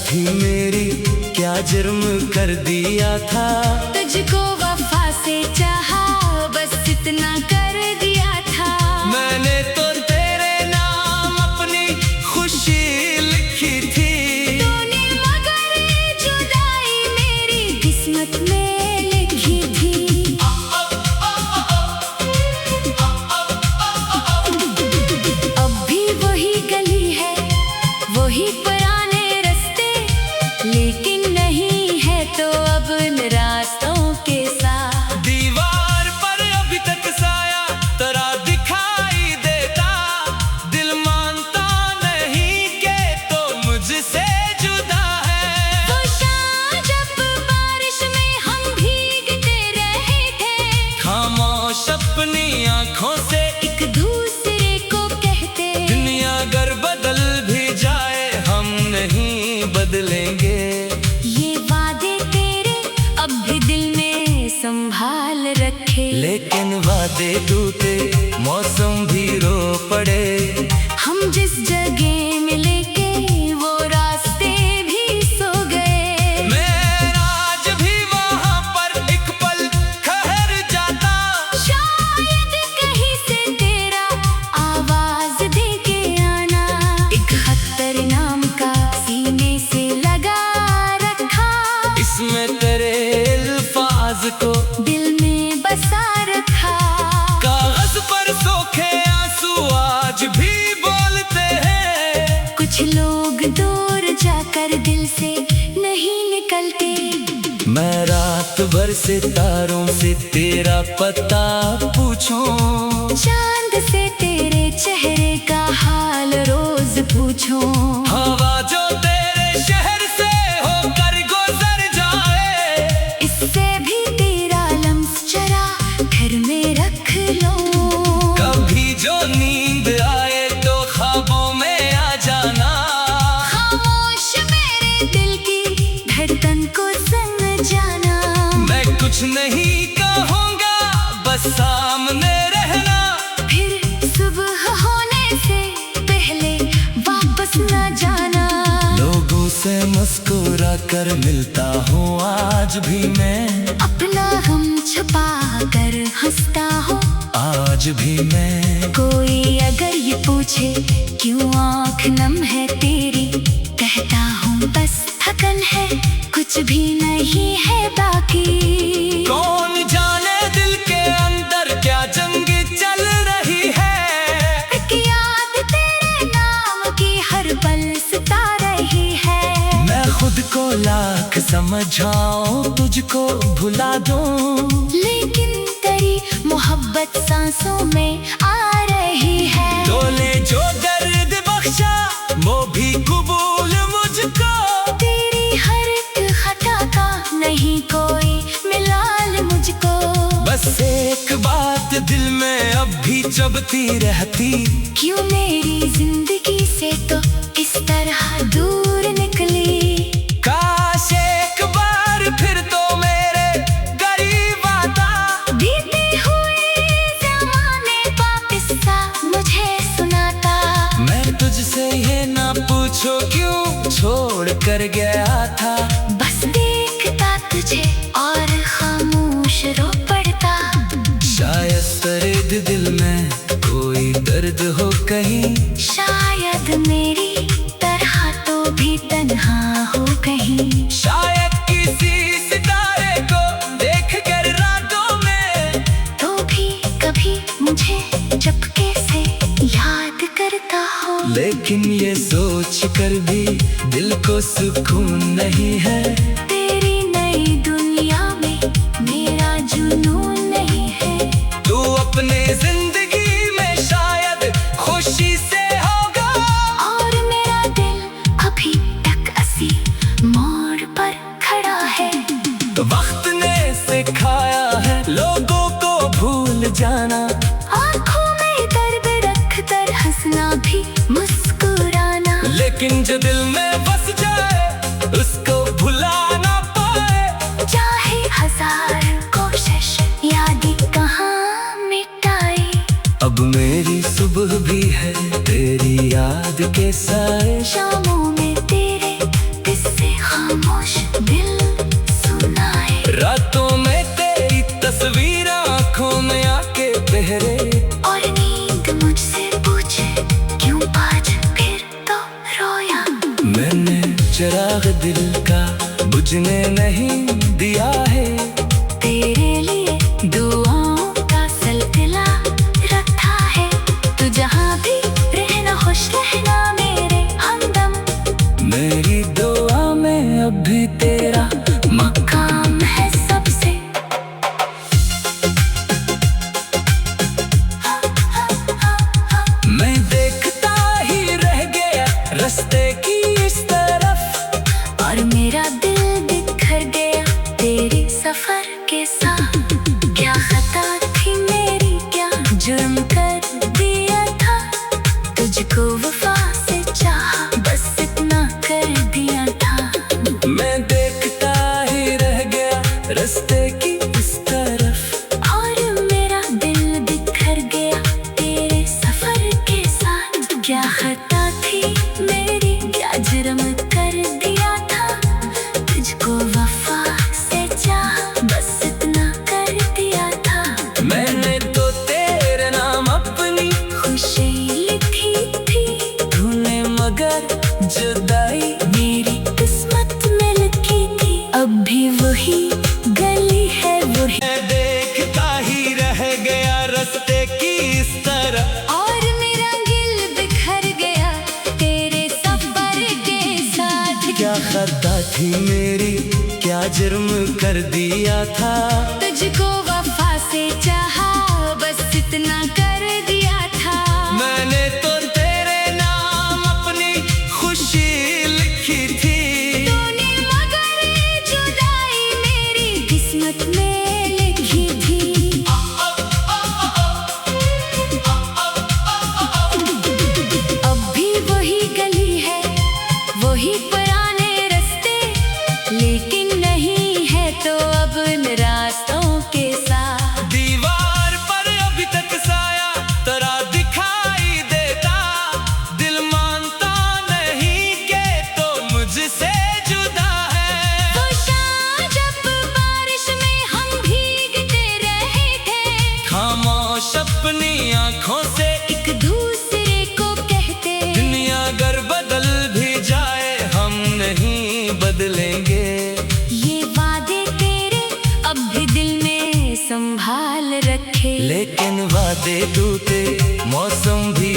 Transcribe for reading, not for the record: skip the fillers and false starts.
भी मेरी क्या जुर्म कर दिया था। तुझको वफा से चाहा, बस इतना कर दिया था। मैंने तो तेरे नाम अपनी खुशी लिखी थी। तूने मगर जुदाई मेरी किस्मत में लिखी थी। अब भी वही गली है, वही पुराने रास्ते, लेकिन नहीं है तो अब इन रास्तों के साथ। दीवार पर अभी तक साया तेरा दिखाई देता। दिल मानता नहीं के तो मुझसे जुदा है। वो शाम जब बारिश में हम भीगते रहे थे, खामोश अपनी आँखों से एक दूसरे को कहते, दुनिया अगर बदल भी जाए हम नहीं बदलेंगे। ये वादे तेरे अब भी दिल में संभाल रखे। लेकिन वादे टूटे, मौसम भी रो पड़े। हम जिस जगह मिले के वो रास्ते भी सो गए। मैं आज भी वहाँ पर एक पल ठहर जाता। शायद कहीं से तेरा आवाज दे के आना। एक खतर नाम का सीने से लगा रखा, इसमें तेरे अल्फाज को दिल में बसा रखा। कागज पर सोखे आंसू आज भी बोलते हैं। कुछ लोग दूर जाकर दिल से नहीं निकलते। मैं रात भर सितारों से तेरा पता पूछूं। चांद से तेरे चेहरे का हाल रोज पूछो। हवा जो तेरे शहर से होकर गुजर जाए, इससे भी तेरा लम्स चरा घर में रख लो। कभी जो नींद आए तो ख्वाबों में आ जाना। खामोश मेरे दिल की धड़कन को समझाना। मैं कुछ नहीं कहूँगा, बस सामने रहना। फिर सुबह होने से पहले वापस न जाना। लोगों से मुस्कुरा कर मिलता हूँ आज भी मैं। अपना गम छुपा कर हंसता हूँ आज भी मैं। कोई अगर ये पूछे क्यों आँख नम है तेरी, कहता हूँ बस थकन है, कुछ भी नहीं है बाकी। कौन जाने दिल के अंदर क्या जंग चल रही है। एक याद तेरे नाम की हर पल सता रही है। मैं खुद को लाख समझाऊं, तुझको भुला दूं, लेकिन तेरी मोहब्बत सांसों में आ रही है। तूने जो दर्द बख्शा वो भी कबूल मुझको। तेरी हर एक खता का नहीं कोई मिलाल मुझको। बस एक बात दिल में अब भी चुभती रहती। क्यों मेरी जिंदगी से तो इस तरह दूर निकली। काश एक बार फिर तो मेरे करीब आता। बीते हुए ज़माने का किस्सा मुझे सुनाता। मैं तुझसे ये ना पूछो क्यों छोड़ कर गया था। बस देखता तुझे और खामोश रो पड़ता। शायद दर्द दिल में कोई दर्द हो कहीं। शायद मेरी तरह तो भी तन्हा हो कहीं। शायद किसी सितारे को देख कर रातों में तो भी कभी मुझे चुपके से याद करता हो। लेकिन ये सोच कर भी दिल को सुकून नहीं है। तेरी नई दुनिया में मेरा जुनून नहीं है। तू अपने जिंदगी में शायद खुशी से होगा। और मेरा दिल अभी तक असी मोड़ पर खड़ा है। वक्त ने सिखाया है लोगों को भूल जाना। आँखों में दर्द रख कर हंसना भी मुस्कुराना। लेकिन जो दिल में बस जाए उसको भुला ना पाए। चाहे हजार कोशिश यादें कहाँ मिटाए। अब मेरी सुबह भी है तेरी याद के साए। शामों में तेरे किस्से खामोश दिल सुनाए। रातों में तेरी तस्वीर आंखों में आके बहरे, और नींद मुझसे पूछे क्यों आज फिर तो रोया। मैंने चिराग दिल का बुझने नहीं दिया है, तेरे लिए दुआओं का सिलसिला रखा है। तू जहाँ भी रहना खुश रहना मेरे हमदम। मेरी दुआ में अभी तेरा मकाम है सबसे। मैं देखता ही रह गया रास्ते की इस तरफ, और मेरा दिल बिखर गया तेरे सफर के साथ। क्या खता थी मेरी, क्या जुर्म कर दिया था, तुझको वफा से चाहा बस इतना कर दिया था। मैं देखता ही रह गया रास्ते की इस तरफ, और मेरा दिल बिखर गया तेरे सफर के साथ। क्या खता थी मेरी, क्या जुर्म कर दिया था, तुझको वफा से चाहा बस इतना कर दिया था। मैंने तो तेरे नाम अपनी खुशी लिखी थी, तूने मगर जुदाई मेरी किस्मत में लिखी थी। अब भी वही गली है वही, मैं देखता ही रह गया रास्ते की इस तरफ, और मेरा दिल बिखर गया तेरे सफर के साथ। क्या खता थी मेरी, क्या जुर्म कर दिया था, तुझको वफा से चाहा बस इतना कर दिया था। मैंने तो तेरे नाम अपनी खुशी लिखी थी, तूने मगर जुदाई मेरी किस्मत में लिखी थी। अब भी वही गली है, वही पुराने रास्ते, लेकिन नहीं है तो अब इन रास्तों के साथ। दीवार पर अभी तक साया तेरा दिखाई देता, दिल मानता नहीं के तो मुझसे जुदा है। वो शाम जब बारिश में हम भीगते रहे थे, खामोश अपनी आंखों से एक दूसरे को कहते, दुनिया अगर बदल भी जाए हम नहीं बदलेंगे। ये वादे तेरे अब भी दिल में संभाल रखे। लेकिन वादे टूटे, मौसम भी